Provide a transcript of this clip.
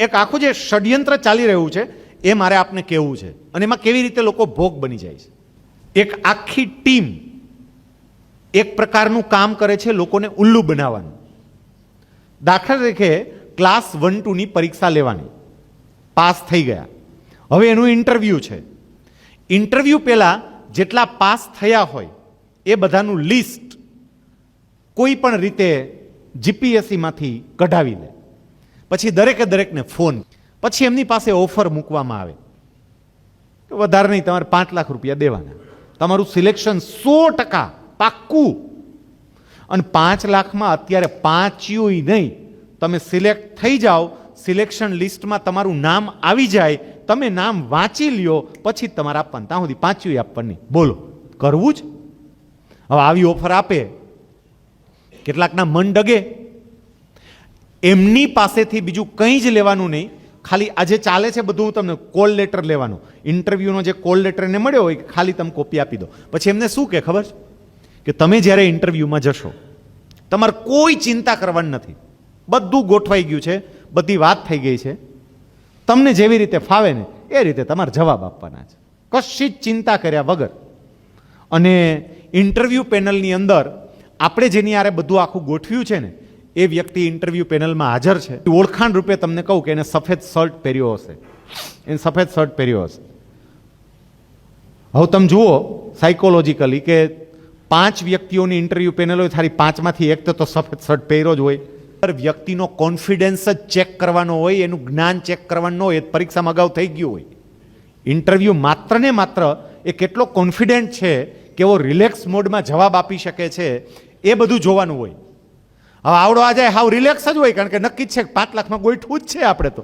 એક આખું જે ષડયંત્ર ચાલી રહ્યું છે એ મારે આપને કહેવું છે, અને એમાં કેવી રીતે લોકો ભોગ બની જાય છે. એક આખી ટીમ એક પ્રકારનું કામ કરે છે લોકોને ઉલ્લુ બનાવવાનું. દાખલા તરીકે ક્લાસ 1-2ની પરીક્ષા લેવાની, પાસ થઈ ગયા, હવે એનું ઇન્ટરવ્યૂ છે. ઇન્ટરવ્યૂ પહેલાં જેટલા પાસ થયા હોય એ બધાનું લિસ્ટ કોઈ પણ રીતે જીપીએસસીમાંથી કઢાવી લે, પછી દરેકે દરેકને ફોન, પછી એમની પાસે ઓફર મૂકવામાં આવે કે વધારે નહીં, તમારે 5 લાખ રૂપિયા દેવાના, તમારું સિલેક્શન 100% પાક્કું. અને 5 લાખમાં અત્યારે 5 નહીં, તમે સિલેક્ટ થઈ જાઓ, સિલેક્શન લિસ્ટમાં તમારું નામ આવી જાય, તમે નામ વાંચી લ્યો, પછી તમારે આપવાનું, ત્યાં સુધી 5 આપવાની. બોલો, કરવું જ? હવે આવી ઓફર આપે, કેટલાકના મન ડગે. એમની પાસેથી બીજું કંઈ જ લેવાનું નહીં, ખાલી આજે ચાલે છે બધું, હું તમને કોલ લેટર લેવાનું, ઇન્ટરવ્યૂનો જે કોલ લેટર એને મળ્યો હોય ખાલી તમે કોપી આપી દો. પછી એમને શું કે ખબર છે કે તમે જ્યારે ઇન્ટરવ્યૂમાં જશો તમારે કોઈ ચિંતા કરવાની નથી, બધું ગોઠવાઈ ગયું છે, બધી વાત થઈ ગઈ છે, તમને જેવી રીતે ફાવે ને એ રીતે તમારે જવાબ આપવાના છે, કશી જ ચિંતા કર્યા વગર. અને ઇન્ટરવ્યૂ પેનલની અંદર આપણે જેની આરે બધું આખું ગોઠવ્યું છે ને એ વ્યક્તિ ઇન્ટરવ્યૂ પેનલમાં હાજર છે. ઓળખાણ રૂપે તમને કહું કે એને સફેદ શર્ટ પહેર્યો હશે, એને સફેદ શર્ટ પહેર્યો હશે. હવે તમે જુઓ સાયકોલોજીકલી કે 5 વ્યક્તિઓની ઇન્ટરવ્યૂ પેનલ હોય, થારી 5માંથી એક તો સફેદ શર્ટ પહેર્યો જ હોય. વ્યક્તિનો કોન્ફિડન્સ જ ચેક કરવાનો હોય, એનું જ્ઞાન ચેક કરવાનું હોય, પરીક્ષામાં અગાઉ થઈ ગયું હોય. ઇન્ટરવ્યૂ માત્ર ને માત્ર એ કેટલો કોન્ફિડન્ટ છે, કેવો રિલેક્સ મોડમાં જવાબ આપી શકે છે, એ બધું જોવાનું હોય. હવે આવડો આજે હાવ રિલેક્સ જ હોય, કારણ કે નક્કી જ છે 5 લાખમાં ગોઠવું જ છે આપણે તો.